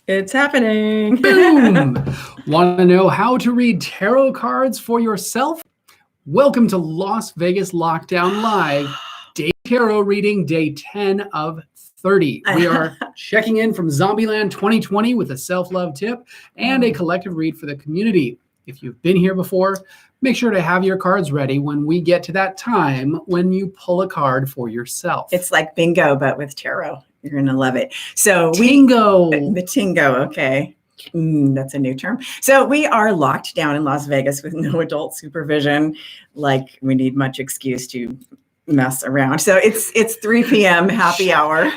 It's happening. Boom! Want to know how to read tarot cards for yourself? Welcome to Las Vegas Lockdown Live, Day Tarot Reading, Day 10 of 30. We are checking in from Zombieland 2020 with a self-love tip and a collective read for the community. If you've been here before, make sure to have your cards ready when we get to that time when you pull a card for yourself. It's like bingo, but with tarot. You're going to love it. So Tingo. The tingo. Okay. That's a new term. So we are locked down in Las Vegas with no adult supervision. Like we need much excuse to mess around. So it's 3 p.m. happy hour.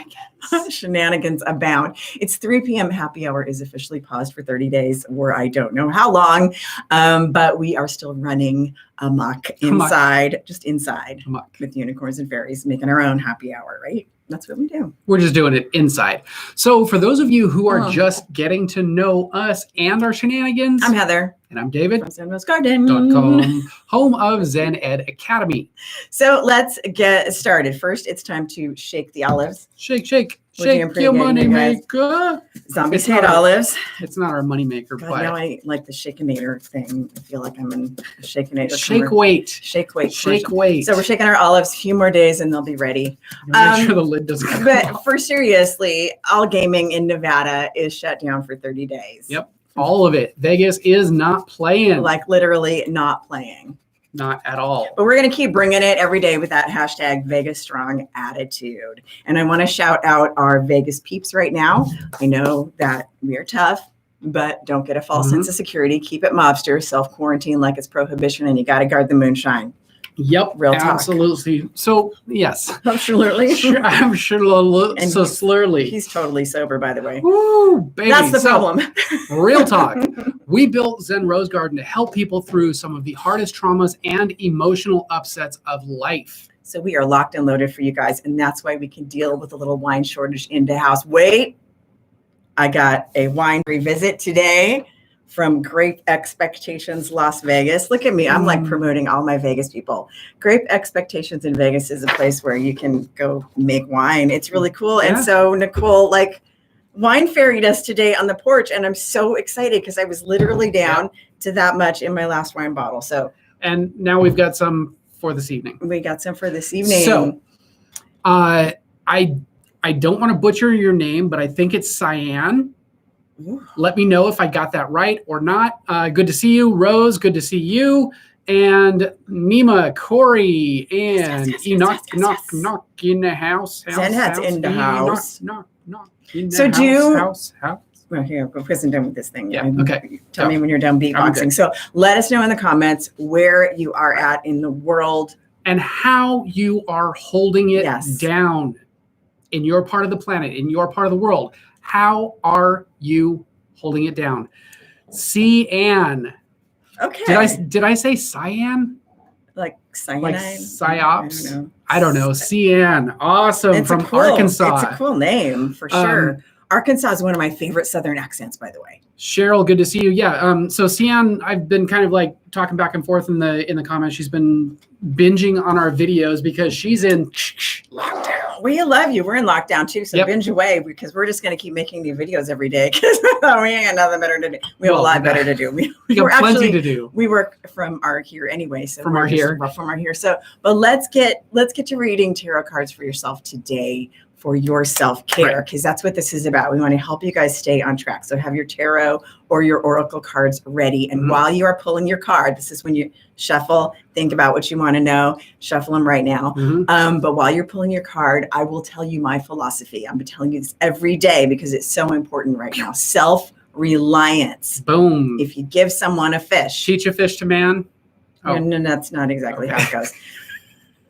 Shenanigans abound. It's 3 p.m. happy hour is officially paused for 30 days, or I don't know how long, but we are still running amok inside, just inside with unicorns and fairies, making our own happy hour, right? That's what we do. We're just doing it inside. So for those of you who are just getting to know us and our shenanigans, I'm Heather. And I'm David. From ZenRoseGarden.com, home of Zen Ed Academy. So let's get started. First, it's time to shake the olives. Shake, shake, shake your money maker. Zombies hate olives. It's not our money maker, God, but now I like the Shakenator thing. I feel like I'm in a Shakenator. Shake weight. Shake weight. Shake weight. So we're shaking our olives. A few more days and they'll be ready. Make sure the lid doesn't come But off. for seriously, all gaming in Nevada is shut down for 30 days. Yep. All of it. Vegas is not playing. Like literally not playing. Not at all. But we're going to keep bringing it every day with that hashtag Vegas Strong attitude. And I want to shout out our Vegas peeps right now. I know that we are tough, but don't get a false sense of security. Keep it mobster, self-quarantine like it's prohibition, and you got to guard the moonshine. Yep, real talk. Absolutely. So, yes. Absolutely. I'm sure. And so slurly. He's totally sober, by the way. Woo, baby. That's the problem. Real talk. We built Zen Rose Garden to help people through some of the hardest traumas and emotional upsets of life. So we are locked and loaded for you guys, and that's why we can deal with a little wine shortage in the house. Wait, I got a wine revisit today from Grape Expectations Las Vegas. Look at me. I'm like promoting all my Vegas people. Grape Expectations in Vegas is a place where you can go make wine. It's really cool. Yeah. And so Nicole, like, wine fairied us today on the porch, and I'm so excited because I was literally down to that much in my last wine bottle. So, and now we've got some for this evening. We got some for this evening. So, I don't want to butcher your name, but I think it's Cyan. Ooh. Let me know if I got that right or not. Good to see you, Rose. Good to see you. And Nima, Corey, and Enoch in the house. Zenhat's in the house. Knock in the so house, do house. Well, here, because I'm done with this thing. Yeah. Okay. Tell me when you're done beatboxing. So let us know in the comments where you are at in the world and how you are holding it down in your part of the planet, in your part of the world. How are you holding it down? Cyan. Okay. Did I say cyan? Like cyanide? Like psyops? I don't know. Cyan. Awesome. It's from Arkansas. It's a cool name for sure. Arkansas is one of my favorite Southern accents, by the way. Cheryl, good to see you. Yeah. So Cyan, I've been kind of like talking back and forth in the comments. She's been binging on our videos because she's in lockdown. We love you. We're in lockdown too. So binge away because we're just going to keep making new videos every day because we ain't got nothing better to do. We have a lot better to do. We got plenty to do. We work from our here anyway. So from our here. So, but let's get to reading tarot cards for yourself today for your self-care, because that's what this is about. We want to help you guys stay on track. So have your tarot or your oracle cards ready. And while you are pulling your card, this is when you shuffle, think about what you want to know, shuffle them right now. But while you're pulling your card, I will tell you my philosophy. I'm telling you this every day because it's so important right now. Self-reliance. Boom. If you give someone a fish. Teach a fish to man. Oh. No, that's not exactly how it goes.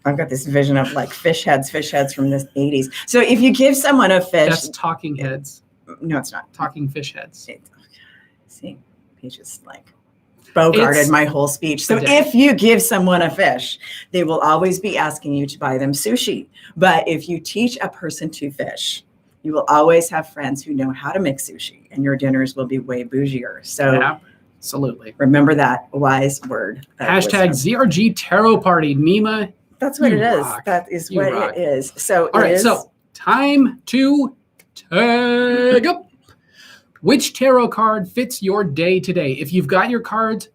I've got this vision of like fish heads from the 80s. So if you give someone a fish. That's talking heads. No, it's not. Talking fish heads. See, he just like bogarted my whole speech. So if you give someone a fish, they will always be asking you to buy them sushi. But if you teach a person to fish, you will always have friends who know how to make sushi and your dinners will be way bougier. So absolutely. Remember that wise word. Hashtag ZRG Tarot Party. Nima. That's what it is. That is what it is. So all right. So time to take up Which tarot card fits your day today? If you've got your cards,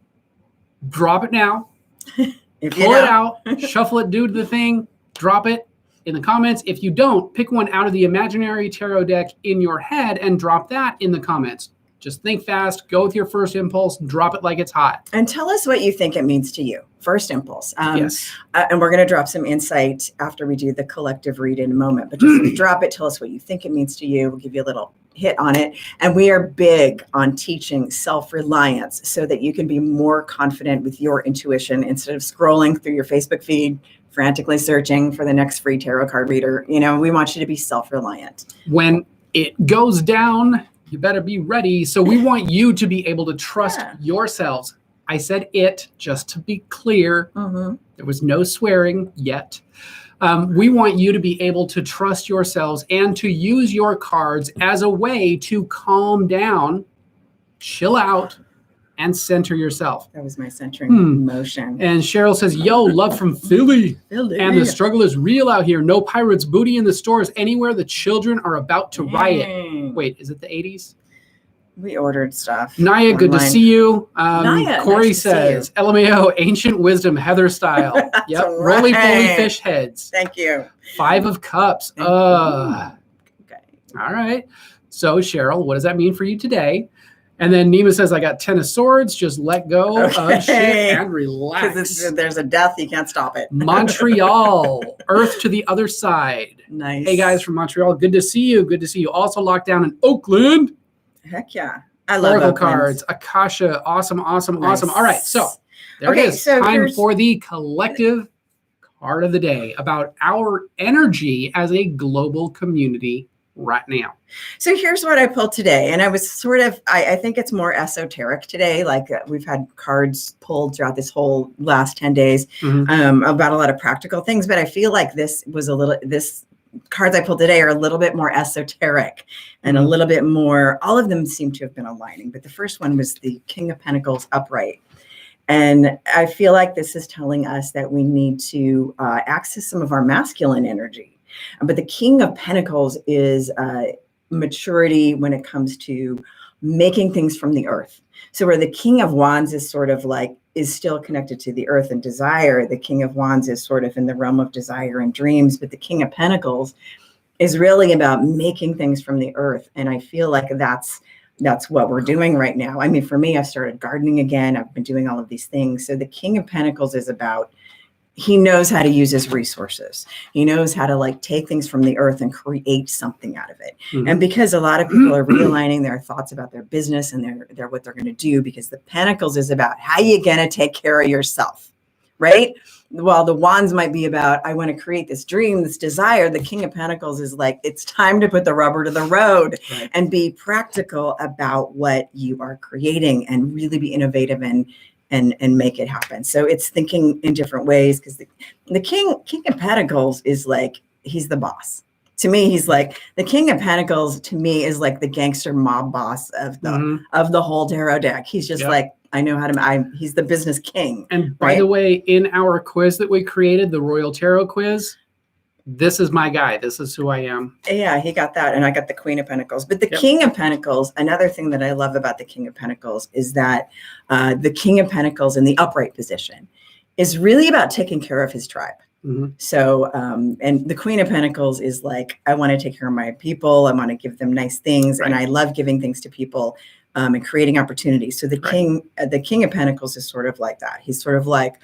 drop it now. Pull it out, shuffle it, do the thing, drop it in the comments. If you don't, pick one out of the imaginary tarot deck in your head and drop that in the comments. Just think fast, go with your first impulse, drop it like it's hot. And tell us what you think it means to you. First impulse. Yes. And we're going to drop some insight after we do the collective read in a moment. But just drop it. Tell us what you think it means to you. We'll give you a little hit on it. And we are big on teaching self-reliance so that you can be more confident with your intuition instead of scrolling through your Facebook feed, frantically searching for the next free tarot card reader. You know, we want you to be self-reliant. When it goes down, you better be ready. So we want you to be able to trust yourselves. I said it, just to be clear. There was no swearing yet. We want you to be able to trust yourselves and to use your cards as a way to calm down, chill out, and center yourself. That was my centering motion. And Cheryl says, yo, love from Philly. And the struggle is real out here. No pirates booty in the stores anywhere. The children are about to riot. Wait, is it the 80s? We ordered stuff. Naya, good to see you. Naya, Corey nice says, LMAO, ancient wisdom, Heather style. Yep, right. roly-poly fish heads. Thank you. 5 of cups. Okay. All right. So Cheryl, what does that mean for you today? And then Nima says, I got 10 of swords. Just let go of shit and relax. Because there's a death, you can't stop it. Montreal, Earth to the other side. Nice. Hey guys from Montreal, good to see you. Good to see you. Also locked down in Oakland. Heck yeah. I love Oracle Oakland. cards. Akasha. Awesome. Nice. All right. So there it is. So time for the collective card of the day about our energy as a global community right now. So here's what I pulled today. And I was sort of, I think it's more esoteric today. Like we've had cards pulled throughout this whole last 10 days about a lot of practical things. But I feel like this cards I pulled today are a little bit more esoteric and a little bit more, all of them seem to have been aligning. But the first one was the King of Pentacles upright. And I feel like this is telling us that we need to access some of our masculine energy. But the King of Pentacles is maturity when it comes to making things from the earth. So where the King of Wands is sort of like, is still connected to the earth and desire, the King of Wands is sort of in the realm of desire and dreams, but the King of Pentacles is really about making things from the earth. And I feel like that's what we're doing right now. I mean, for me, I've started gardening again. I've been doing all of these things. So the King of Pentacles is about, he knows how to use his resources. He knows how to like take things from the earth and create something out of it. And because a lot of people are realigning their thoughts about their business and their what they're going to do, because the Pentacles is about how you going to take care of yourself, right? While the Wands might be about, I want to create this dream, this desire, the King of Pentacles is like, it's time to put the rubber to the road and be practical about what you are creating and really be innovative and make it happen. So it's thinking in different ways, because the King of Pentacles is like, he's the boss. To me, he's like, the King of Pentacles to me is like the gangster mob boss of the whole tarot deck. He's just like, I know how to, he's the business king. And by the way, in our quiz that we created, the Royal Tarot quiz, this is my guy. This is who I am. Yeah, he got that. And I got the Queen of Pentacles. But the King of Pentacles, another thing that I love about the King of Pentacles is that the King of Pentacles in the upright position is really about taking care of his tribe. So, and the Queen of Pentacles is like, I want to take care of my people. I want to give them nice things. And I love giving things to people and creating opportunities. So the King of Pentacles is sort of like that. He's sort of like,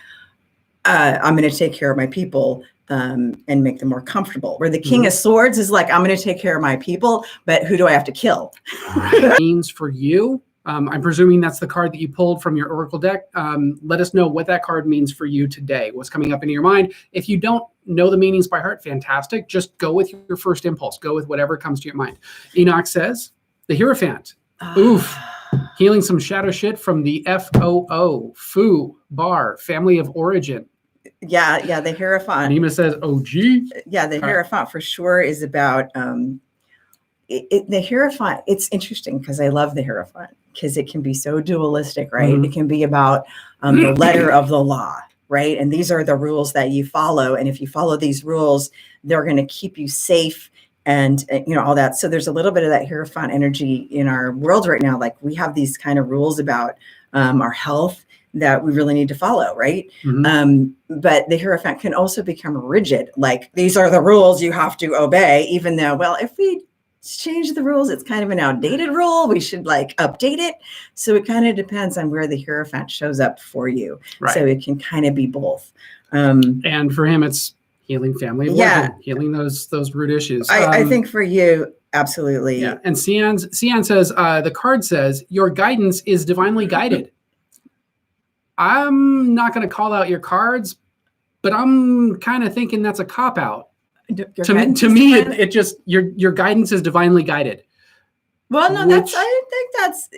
I'm going to take care of my people. And make them more comfortable. Where the King of Swords is like, I'm going to take care of my people, but who do I have to kill? Means for you. I'm presuming that's the card that you pulled from your Oracle deck. Let us know what that card means for you today. What's coming up in your mind? If you don't know the meanings by heart, fantastic. Just go with your first impulse. Go with whatever comes to your mind. Enoch says, the Hierophant. Oof. Healing some shadow shit from the FOO, Foo, Bar, family of origin. Yeah, the Hierophant. Nima says OG. Yeah, the Hierophant for sure is about the Hierophant. It's interesting because I love the Hierophant because it can be so dualistic, right? It can be about the letter of the law, right? And these are the rules that you follow. And if you follow these rules, they're going to keep you safe and all that. So there's a little bit of that Hierophant energy in our world right now. Like we have these kind of rules about our health that we really need to follow, right? But the Hierophant can also become rigid. Like these are the rules you have to obey, even though, well, if we change the rules, it's kind of an outdated rule. We should like update it. So it kind of depends on where the Hierophant shows up for you. Right. So it can kind of be both. And for him, it's healing family origin, healing those root issues. I think for you, absolutely. Yeah. And Cian says, the card says, your guidance is divinely guided. I'm not going to call out your cards, but I'm kind of thinking that's a cop-out. To me, it just, your guidance is divinely guided. Well, no, I think that's,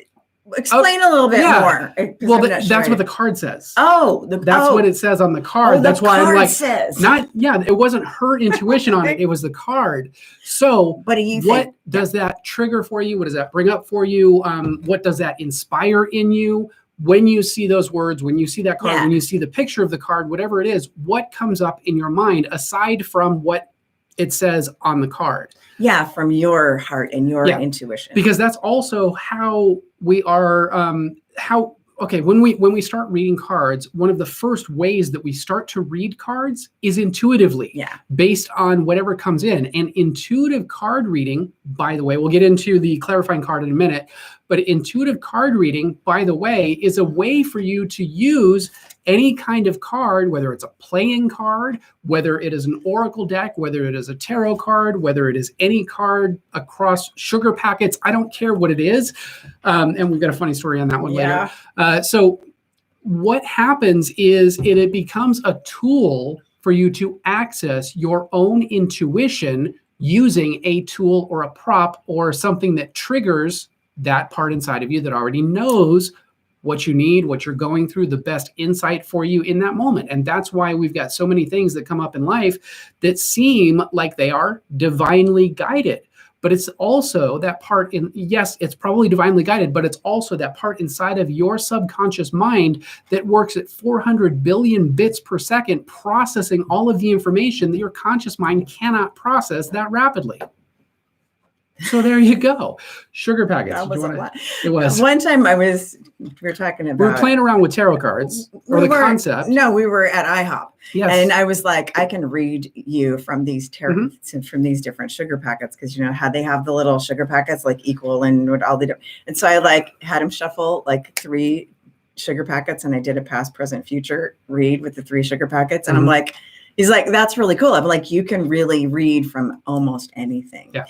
explain a little bit more. Well, that's what the card says. That's what it says on the card. That's why I'm like, says. It wasn't her intuition on it. It was the card. So what does that trigger for you? What does that bring up for you? What does that inspire in you? When you see those words, when you see that card, when you see the picture of the card, whatever it is, what comes up in your mind aside from what it says on the card? Yeah, from your heart and your intuition. Because that's also how we are, when we start reading cards, one of the first ways that we start to read cards is intuitively, based on whatever comes in. And intuitive card reading, by the way, we'll get into the clarifying card in a minute, but intuitive card reading, by the way, is a way for you to use any kind of card, whether it's a playing card, whether it is an oracle deck, whether it is a tarot card, whether it is any card across sugar packets, I don't care what it is. And we've got a funny story on that one later. So what happens is it becomes a tool for you to access your own intuition using a tool or a prop or something that triggers that part inside of you that already knows what you need, what you're going through, the best insight for you in that moment. And that's why we've got so many things that come up in life that seem like they are divinely guided. But it's also that part yes, it's probably divinely guided, but it's also that part inside of your subconscious mind that works at 400 billion bits per second, processing all of the information that your conscious mind cannot process that rapidly. So there you go. Sugar packets. It was. One time we were talking about. We were playing around with tarot cards concept. No, we were at IHOP. Yes. And I was like, I can read you from these tarot, from these different sugar packets. Cause how they have the little sugar packets like equal and what all they do. And so I had him shuffle 3 sugar packets and I did a past, present, future read with the 3 sugar packets. And I'm like, he's like, that's really cool. I'm like, you can really read from almost anything. Yeah.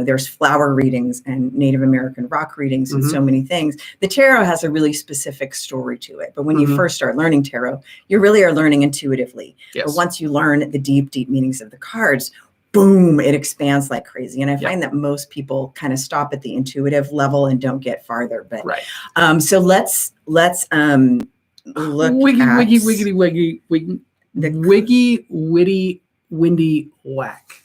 There's flower readings and Native American rock readings and so many things. The tarot has a really specific story to it. But when you first start learning tarot, you really are learning intuitively. Yes. But once you learn the deep, deep meanings of the cards, boom, it expands like crazy. And I find that most people kind of stop at the intuitive level and don't get farther. But so let's look wiggy, witty, windy, whack.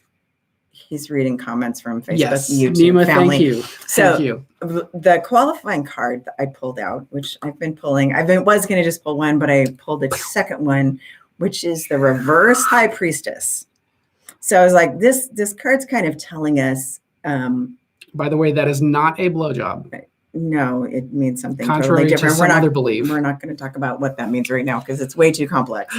He's reading comments from Facebook, yes, YouTube Nima, family. Thank you. So thank you. The qualifying card that I pulled out, which I've been pulling, was going to just pull one, but I pulled a second one, which is the reverse High Priestess. So I was like, this card's kind of telling us. By the way, that is not a blowjob. No, it means something contrary totally different. To some other belief. We're not going to talk about what that means right now because it's way too complex.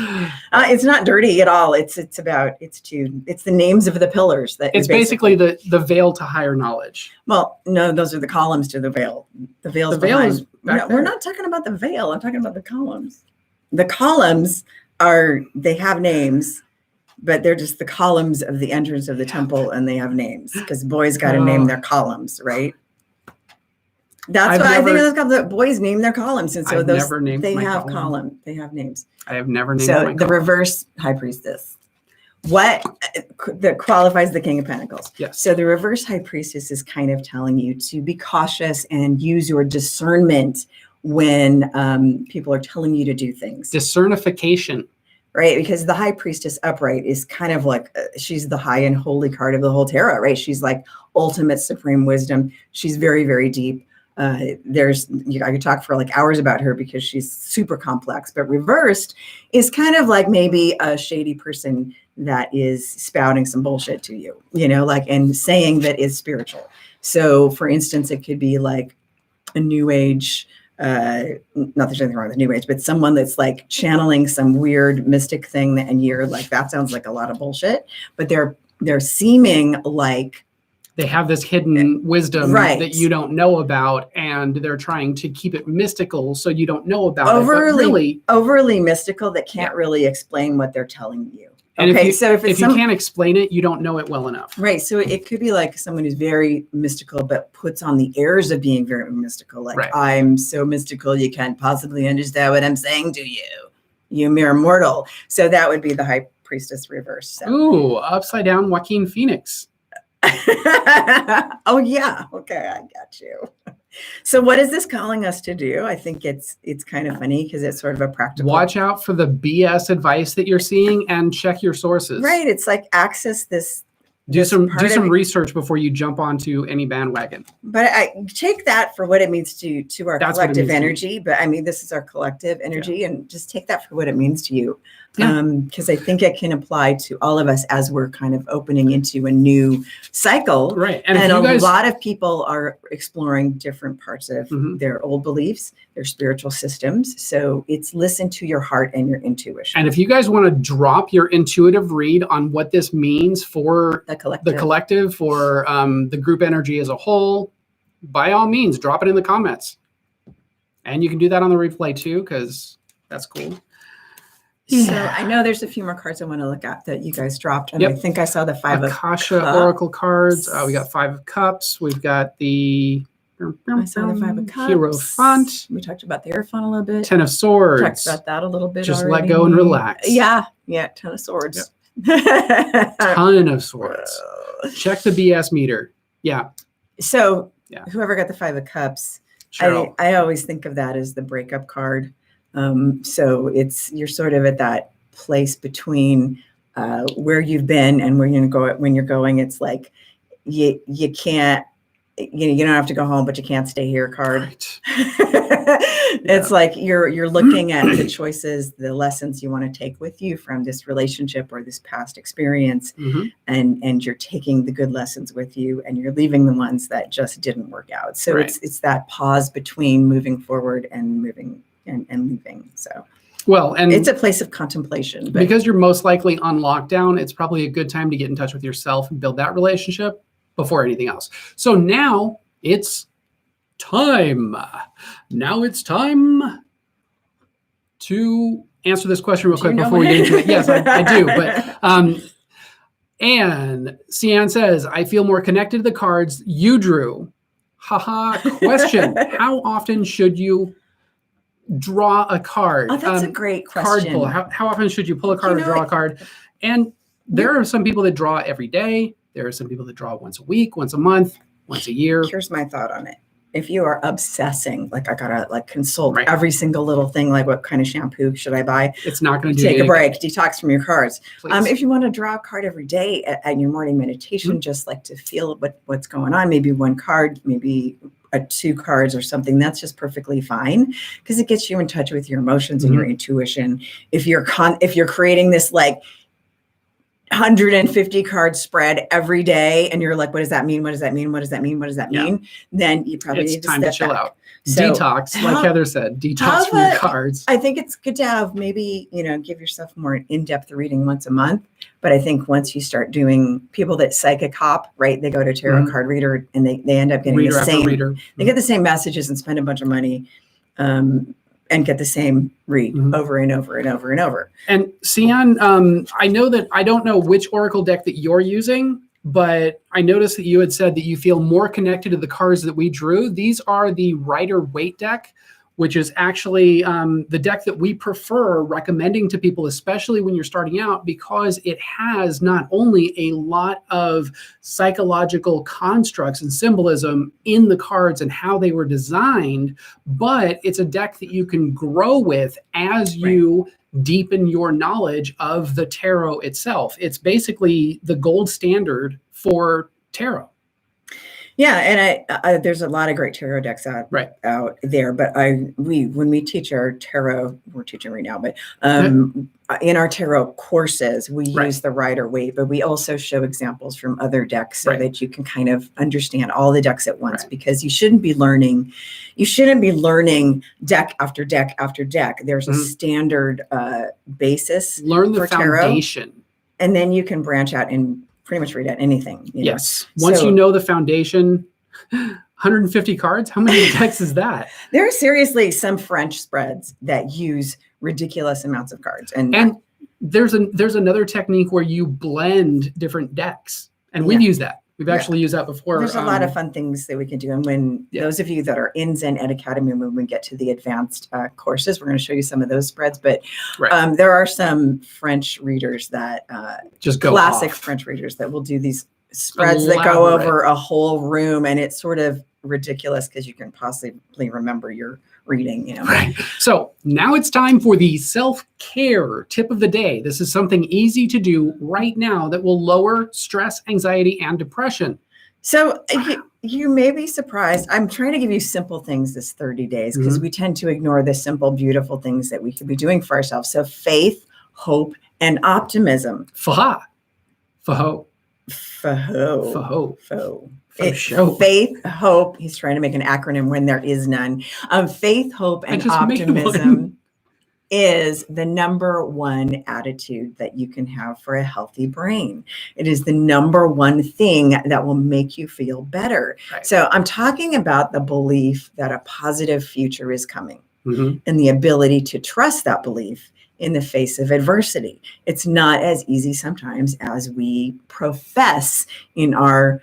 It's not dirty at all. It's the names of the pillars that. It's basically the veil to higher knowledge. Well, no, those are the columns to the veil. The veil is. No, we're not talking about the veil. I'm talking about the columns. The columns they have names, but they're just the columns of the entrance of the temple, and they have names because boys got to name their columns, right? That's why I think those columns, boys name their columns, and so they have column. They have names. I have never named so the reverse High Priestess. What that qualifies the King of Pentacles? Yes. So the reverse High Priestess is kind of telling you to be cautious and use your discernment when people are telling you to do things. Discernification. Right, because the High Priestess upright is kind of like she's the high and holy card of the whole tarot, right? She's like ultimate supreme wisdom. She's very, very deep. I could talk for hours about her because she's super complex, but reversed is kind of like maybe a shady person that is spouting some bullshit to you, like, and saying that is spiritual. So for instance, it could be like a new age, not that there's anything wrong with new age, but someone that's like channeling some weird mystic thing and you're like, that sounds like a lot of bullshit, but they're seeming like they have this hidden wisdom right. that you don't know about, and they're trying to keep it mystical so you don't know about it. But really, overly mystical that can't really explain what they're telling you. And okay, if you can't explain it, you don't know it well enough. Right. So it could be like someone who's very mystical, but puts on the airs of being very mystical. Like, right. I'm so mystical, you can't possibly understand what I'm saying to you, you mere mortal. So that would be the high priestess reverse. So. Ooh, upside down Joaquin Phoenix. Oh yeah. Okay. I got you. So what is this calling us to do? I think it's kind of funny because it's sort of a practical. Watch out for the BS advice that you're seeing and check your sources. Right. It's like access this. Do some research before you jump onto any bandwagon. But I take that for what it means to our collective energy. But I mean, this is our collective energy, and just take that for what it means to you. Because I think it can apply to all of us as we're kind of opening into a new cycle. Right. And a lot of people are exploring different parts of their old beliefs, their spiritual systems. So it's listen to your heart and your intuition. And if you guys want to drop your intuitive read on what this means for the collective, for the group energy as a whole, by all means, drop it in the comments. And you can do that on the replay too, because that's cool. Yeah. So I know there's a few more cards I want to look at that you guys dropped. And I think I saw the Five Akasha of Cups. Oracle cards. We got Five of Cups. We've got the I saw the Five of Cups. Hierophant. We talked about the Hierophant a little bit. Ten of Swords. Talked about that a little bit. Just already. let go and relax. Yeah. Ten of Swords. Yep. Ton of Swords. Check the BS meter. Yeah. So whoever got the Five of Cups, I always think of that as the breakup card. So you're sort of at that place between where you've been and where you're going. It's like you can't, you don't have to go home, but you can't stay here card. Right. It's like you're looking at the choices, the lessons you want to take with you from this relationship or this past experience, and you're taking the good lessons with you, and you're leaving the ones that just didn't work out. So it's that pause between moving forward and moving and leaving. So and it's a place of contemplation. Because you're most likely on lockdown, it's probably a good time to get in touch with yourself and build that relationship before anything else. So now it's time. Now it's time to answer this question real quick before we get into it. Yes, I do. But and Cian says, I feel more connected to the cards you drew. Haha. Question. How often should you draw a card? Oh, that's a great question. Card pull. How often should you pull a card or draw a card? And there are some people that draw every day. There are some people that draw once a week, once a month, once a year. Here's my thought on it. If you are obsessing, like I gotta consult every single little thing, like what kind of shampoo should I buy? It's not going to take a break, detox from your cards. Please. If you want to draw a card every day at your morning meditation, just like to feel what's going on, maybe one card, maybe 2 cards or something, that's just perfectly fine because it gets you in touch with your emotions and your intuition. If you're creating this like 150 card spread every day and you're like, what does that mean? What does that mean? What does that mean? What does that mean? Then you probably need to time to chill back. out. So detox, like Heather said, detox from your cards. I think it's good to have maybe, give yourself more in-depth reading once a month. But I think once you start doing people that psychic hop, right? They go to tarot card reader and they end up getting they get the same messages and spend a bunch of money. And get the same read over and over and over and over. And Cian, I know that I don't know which Oracle deck that you're using, but I noticed that you had said that you feel more connected to the cards that we drew. These are the Rider-Waite deck, which is actually the deck that we prefer recommending to people, especially when you're starting out, because it has not only a lot of psychological constructs and symbolism in the cards and how they were designed, but it's a deck that you can grow with as you deepen your knowledge of the tarot itself. It's basically the gold standard for tarot. Yeah, and there's a lot of great tarot decks out there. But when we teach our tarot, we're teaching right now, but in our tarot courses, we use the Rider-Waite, but we also show examples from other decks so that you can kind of understand all the decks at once. Because you shouldn't be learning deck after deck after deck. There's a standard basis. Learn the foundation, tarot, and then you can branch out and pretty much read at anything. Yes. Once you know the foundation, 150 cards, how many decks is that? There are seriously some French spreads that use ridiculous amounts of cards. And there's another technique where you blend different decks. And we've used that. We've actually used that before. There's a lot of fun things that we can do. And when those of you that are in Zen Ed Academy, when we get to the advanced courses, we're going to show you some of those spreads. But there are some French readers that just go classic off. French readers that will do these spreads that go over a whole room. And it's sort of ridiculous because you can possibly remember your reading. Right. So now it's time for the self-care tip of the day. This is something easy to do right now that will lower stress, anxiety, and depression. So you may be surprised. I'm trying to give you simple things this 30 days because we tend to ignore the simple, beautiful things that we could be doing for ourselves. So faith, hope, and optimism. Faith, hope. He's trying to make an acronym when there is none. Faith, hope, and optimism is the number one attitude that you can have for a healthy brain. It is the number one thing that will make you feel better. So I'm talking about the belief that a positive future is coming and the ability to trust that belief in the face of adversity. It's not as easy sometimes as we profess in our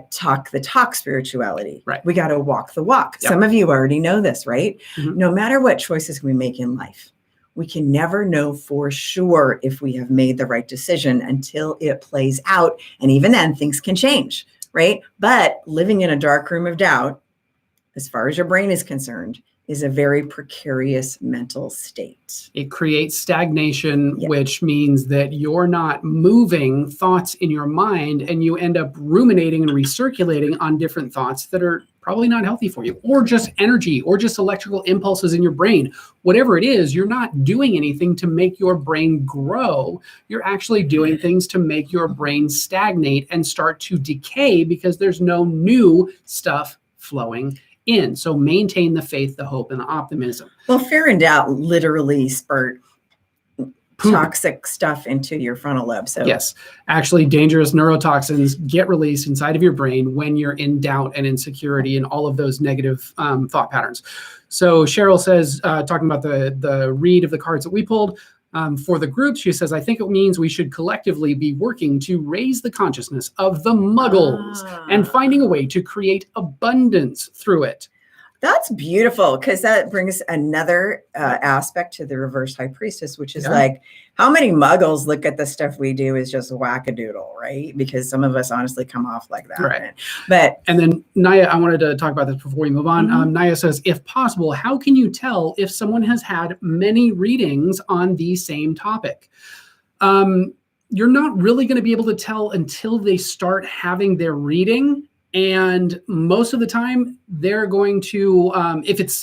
talk the talk spirituality. We got to walk the walk. Some of you already know this, right? No matter what choices we make in life, we can never know for sure if we have made the right decision until it plays out. And even then things can change, right? But living in a dark room of doubt, as far as your brain is concerned, is a very precarious mental state. It creates stagnation, which means that you're not moving thoughts in your mind and you end up ruminating and recirculating on different thoughts that are probably not healthy for you, or just energy, or just electrical impulses in your brain. Whatever it is, you're not doing anything to make your brain grow. You're actually doing things to make your brain stagnate and start to decay because there's no new stuff flowing in. So maintain the faith, the hope, and the optimism. Well, fear and doubt literally spurt toxic stuff into your frontal lobe. So yes, actually dangerous neurotoxins get released inside of your brain when you're in doubt and insecurity and all of those negative thought patterns. So Cheryl says, talking about the read of the cards that we pulled, for the group, she says, I think it means we should collectively be working to raise the consciousness of the muggles and finding a way to create abundance through it. That's beautiful, because that brings another aspect to the reverse high priestess, which is like, how many muggles look at the stuff we do as just wackadoodle, right? Because some of us honestly come off like that. Right. And then Naya, I wanted to talk about this before we move on. Naya says, if possible, how can you tell if someone has had many readings on the same topic? You're not really going to be able to tell until they start having their reading. And most of the time they're going to,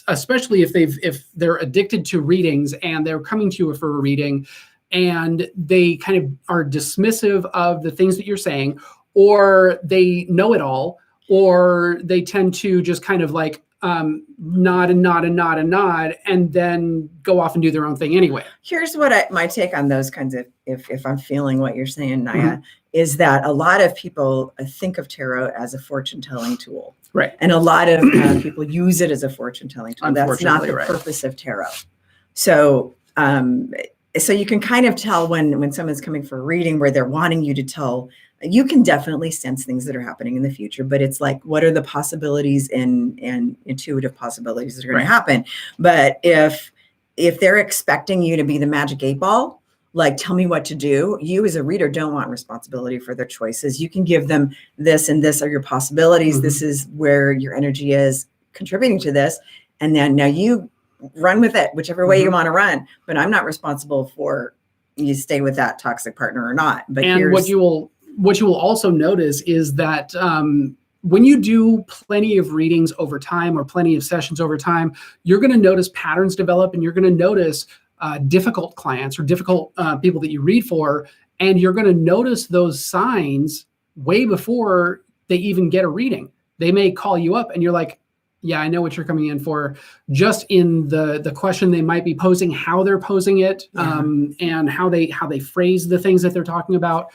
especially if they're addicted to readings and they're coming to you for a reading and they kind of are dismissive of the things that you're saying, or they know it all, or they tend to just kind of like nod and nod and nod and nod and then go off and do their own thing anyway. Here's what my take on those kinds of, if I'm feeling what you're saying, Naya, is that a lot of people think of tarot as a fortune-telling tool. Right. And a lot of people use it as a fortune-telling tool. That's not the purpose of tarot. So, so you can kind of tell when someone's coming for a reading where they're wanting you to tell, you can definitely sense things that are happening in the future, but it's like, what are the possibilities and intuitive possibilities that are going to happen? But if they're expecting you to be the magic 8-ball, like, tell me what to do. You as a reader don't want responsibility for their choices. You can give them this and this are your possibilities. This is where your energy is contributing to this. And then now you run with it, whichever way you want to run. But I'm not responsible for you stay with that toxic partner or not. But what you will also notice is that when you do plenty of readings over time or plenty of sessions over time, you're going to notice patterns develop, and you're going to notice difficult clients or difficult people that you read for, and you're going to notice those signs way before they even get a reading. They may call you up and you're like, yeah, I know what you're coming in for, just in the question they might be posing, how they're posing it, and how they phrase the things that they're talking about.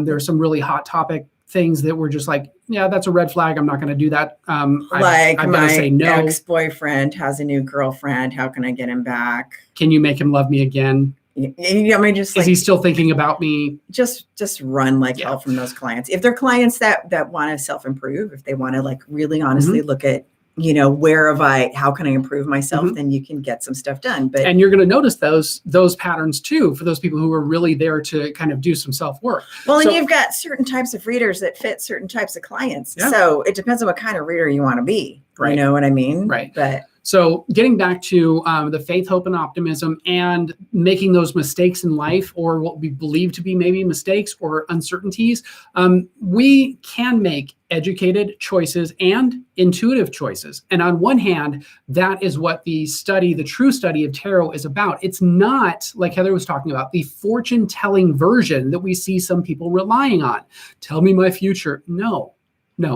There are some really hot topic things that were just like, yeah, that's a red flag. I'm not going to do that. Like I've my got to say no. ex-boyfriend has a new girlfriend. How can I get him back? Can you make him love me again? I mean, just is he still thinking about me? Just run like hell from those clients. If they're clients that want to self-improve, if they want to like really honestly look at, how can I improve myself? Then you can get some stuff done. And you're going to notice those patterns too, for those people who are really there to kind of do some self-work. Well, and you've got certain types of readers that fit certain types of clients. Yeah. So it depends on what kind of reader you want to be. Right. You know what I mean? Right. So getting back to the faith, hope, and optimism, and making those mistakes in life, or what we believe to be maybe mistakes or uncertainties, we can make educated choices and intuitive choices. And on one hand, that is what the true study of tarot is about. It's not, like Heather was talking about, the fortune-telling version that we see some people relying on. Tell me my future. No,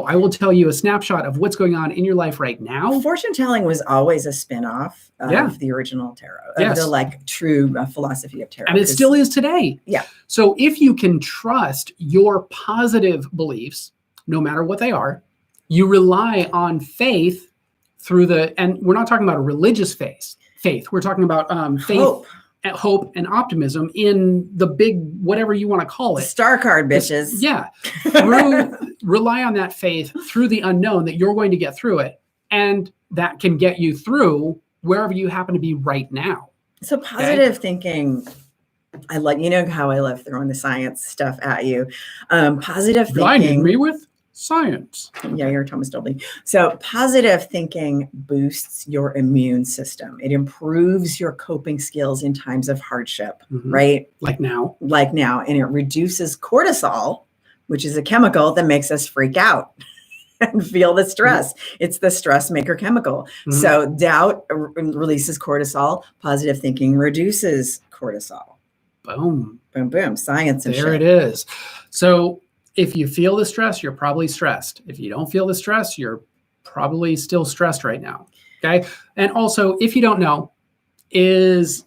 I will tell you a snapshot of what's going on in your life right now. Fortune telling was always a spin-off of the original tarot, of the like true philosophy of tarot. And it still is today. Yeah. So if you can trust your positive beliefs, no matter what they are, you rely on faith and we're not talking about a religious faith. We're talking about faith. Hope and optimism in the big, whatever you want to call it. Star card, bitches. Yeah. Rely on that faith through the unknown that you're going to get through it. And that can get you through wherever you happen to be right now. So positive thinking, I like, how I love throwing the science stuff at you. Positive thinking. Blinding me with science. Yeah, you're Thomas Dolby. So positive thinking boosts your immune system. It improves your coping skills in times of hardship, right? Like now. And it reduces cortisol, which is a chemical that makes us freak out and feel the stress. It's the stress maker chemical. So doubt releases cortisol. Positive thinking reduces cortisol. Boom. Boom, boom. Science and there shit. It is. So if you feel the stress, you're probably stressed. If you don't feel the stress, you're probably still stressed right now. Okay. And also, if you don't know, is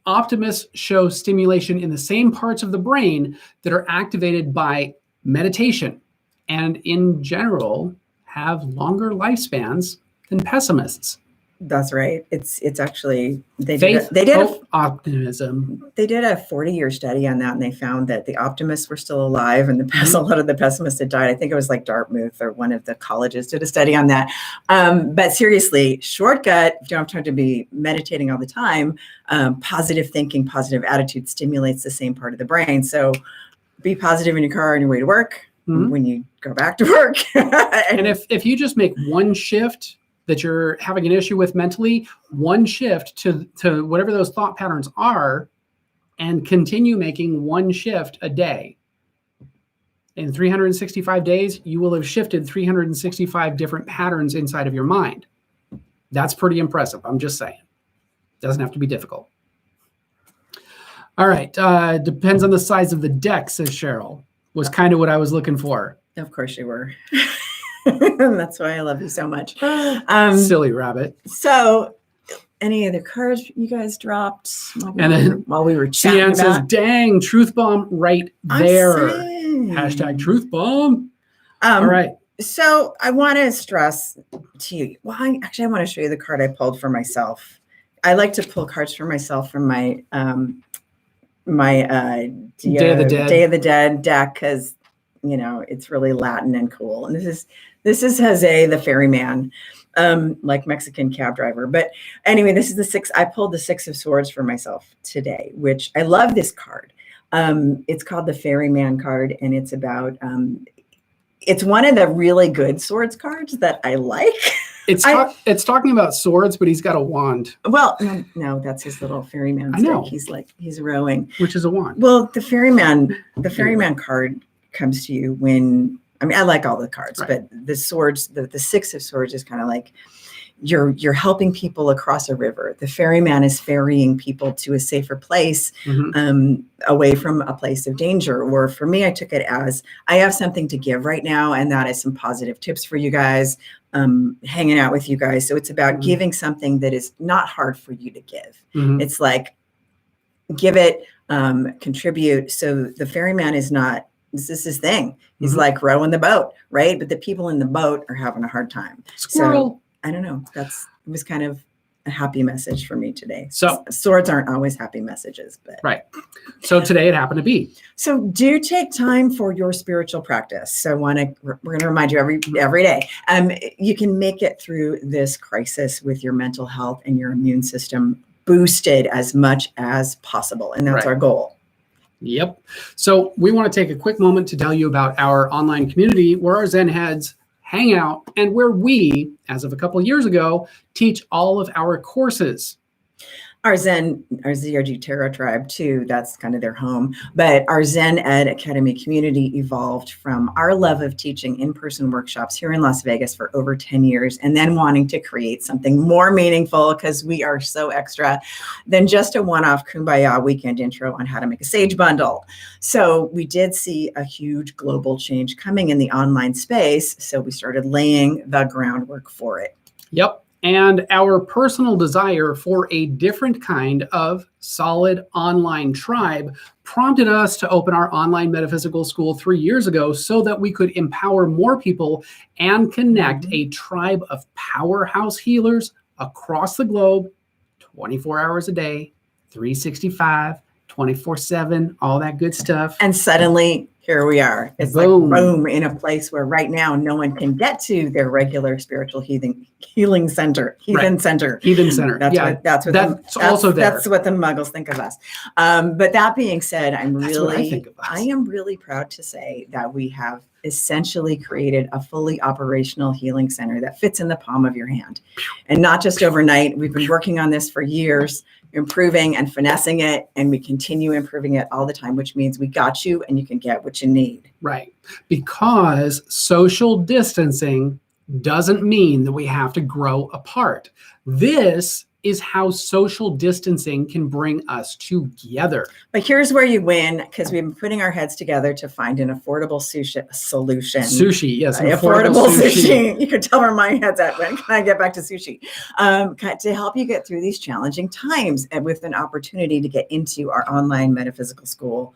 optimists show stimulation in the same parts of the brain that are activated by meditation, and in general have longer lifespans than pessimists. That's right. It's actually optimism. They did a 40-year study on that, and they found that the optimists were still alive, and a lot of the pessimists had died. I think it was like Dartmouth or one of the colleges did a study on that. But seriously, shortcut, if you don't have time to be meditating all the time, positive thinking, positive attitude stimulates the same part of the brain. So be positive in your car on your way to work, when you go back to work. And if you just make one shift that you're having an issue with mentally, one shift to whatever those thought patterns are, and continue making one shift a day. In 365 days, you will have shifted 365 different patterns inside of your mind. That's pretty impressive. I'm just saying. Doesn't have to be difficult. All right. Depends on the size of the deck, says Cheryl. Was kind of what I was looking for. Of course you were. That's why I love you so much. Silly rabbit. So, any other cards you guys dropped while we were chatting Cian says, dang, truth bomb right there. Hashtag truth bomb. All right. So I want to stress to you. Well, I want to show you the card I pulled for myself. I like to pull cards for myself from my Day of the Dead deck, because it's really Latin and cool. And this is Jose the ferryman, like Mexican cab driver. But anyway, this is the 6. I pulled the 6 of Swords for myself today, which I love this card. It's called the Ferryman card, and it's about it's one of the really good swords cards that I like. It's talking about swords, but he's got a wand. Well, no, that's his little ferryman. I know. He's rowing. Which is a wand. Well, the ferryman card comes to you when I mean, I like all the cards, Right. but the swords, the Six of Swords is kind of like you're helping people across a river. The ferryman is ferrying people to a safer place, away from a place of danger. Or for me, I took it as I have something to give right now, and that is some positive tips for you guys, hanging out with you guys. So it's about giving something that is not hard for you to give. It's like give it, contribute. So the ferryman is not. This is his thing. He's like rowing the boat, right? But the people in the boat are having a hard time. Squirrel. So I don't know. It was kind of a happy message for me today. So swords aren't always happy messages, but right. So today it happened to be. So do take time for your spiritual practice. So we're going to remind you every day. You can make it through this crisis with your mental health and your immune system boosted as much as possible, and that's our goal. Yep. So we want to take a quick moment to tell you about our online community where our Zen heads hang out and where we, as of a couple of years ago, teach all of our courses. Our ZRG Tarot tribe too, that's kind of their home. But our Zen Ed Academy community evolved from our love of teaching in-person workshops here in Las Vegas for over 10 years, and then wanting to create something more meaningful because we are so extra than just a one-off Kumbaya weekend intro on how to make a sage bundle. So we did see a huge global change coming in the online space. So we started laying the groundwork for it. Yep. And our personal desire for a different kind of solid online tribe prompted us to open our online metaphysical school 3 years ago so that we could empower more people and connect a tribe of powerhouse healers across the globe, 24 hours a day, 365, 24/7, all that good stuff. And suddenly, here we are. It's Boom. like boom, in a place where right now no one can get to their regular spiritual healing center. Heathen center. That's what the Muggles think of us. But that being said, I am really proud to say that we have essentially created a fully operational healing center that fits in the palm of your hand, and not just overnight. We've been working on this for years, improving and finessing it, and we continue improving it all the time, which means we got you and you can get what you need. Right. Because social distancing doesn't mean that we have to grow apart. This is how social distancing can bring us together. But here's where you win, because we've been putting our heads together to find an affordable solution. Sushi, yes. Affordable sushi. You can tell where my head's at. When can I get back to sushi? To help you get through these challenging times, and with an opportunity to get into our online metaphysical school,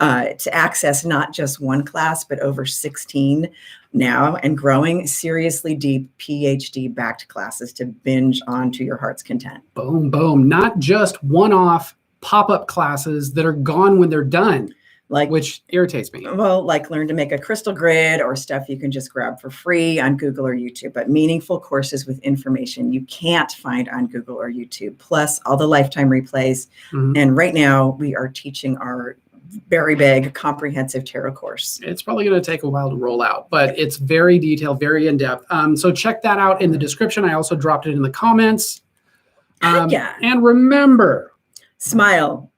to access not just one class, but over 16 now, and growing seriously deep PhD backed classes to binge on to your heart's content. Boom, boom. Not just one-off pop-up classes that are gone when they're done, which irritates me. Well, like learn to make a crystal grid or stuff you can just grab for free on Google or YouTube, but meaningful courses with information you can't find on Google or YouTube, plus all the lifetime replays. And right now we are teaching our very big, comprehensive tarot course. It's probably going to take a while to roll out, but it's very detailed, very in-depth. So check that out in the description. I also dropped it in the comments. And remember, smile.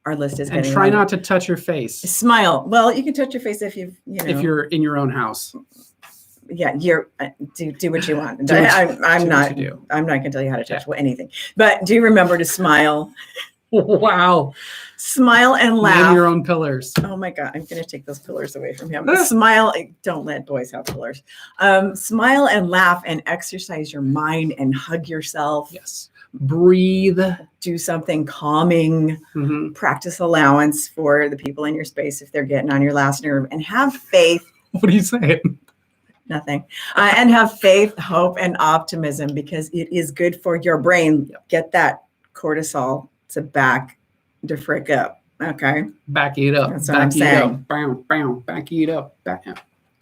Our list is getting and try not to touch your face. Smile. Well, you can touch your face if if you're in your own house. Yeah, do what you want. I'm not going to tell you how to touch anything, but do remember to smile. Wow. Smile and laugh. Name your own pillars. Oh my God, I'm going to take those pillars away from him. Smile. Don't let boys have pillars. Smile and laugh and exercise your mind and hug yourself. Yes. Breathe. Do something calming. Practice allowance for the people in your space if they're getting on your last nerve, and have faith. What are you saying? Nothing. And have faith, hope, and optimism, because it is good for your brain. Get that cortisol to back the frick up. Okay. Back it up. That's what I'm saying. Back it up.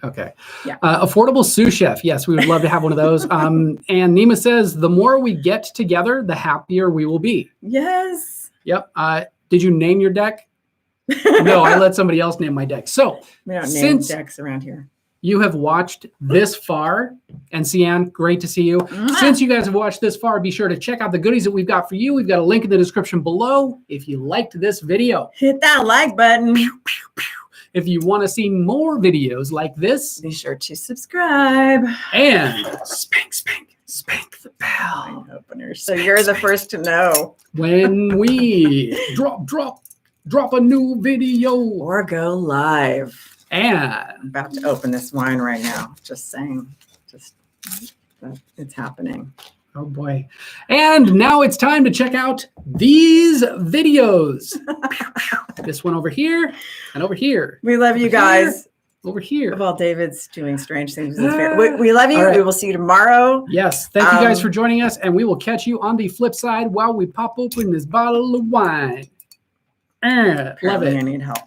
Okay. Yeah. Affordable sous chef. Yes, we would love to have one of those. And Nima says, the more we get together, the happier we will be. Yes. Yep. Did you name your deck? No, I let somebody else name my deck. So we don't name decks around here. You have watched this far, and Cian, great to see you. Since you guys have watched this far, be sure to check out the goodies that we've got for you. We've got a link in the description below. If you liked this video, hit that like button. If you want to see more videos like this, Be sure to subscribe. and spank the bell Line openers. So you're the first to know. when we drop a new video. Or go live. And I'm about to open this wine right now. Just saying. It's happening. oh boy. And now it's time to check out these videos. This one over here and over here. We love you Over guys. Over here. Well, David's doing strange things. With his fair. We love you. All right. We will see you tomorrow. Yes. Thank you guys for joining us. And we will catch you on the flip side while we pop open this bottle of wine. Love Apparently it. I need help.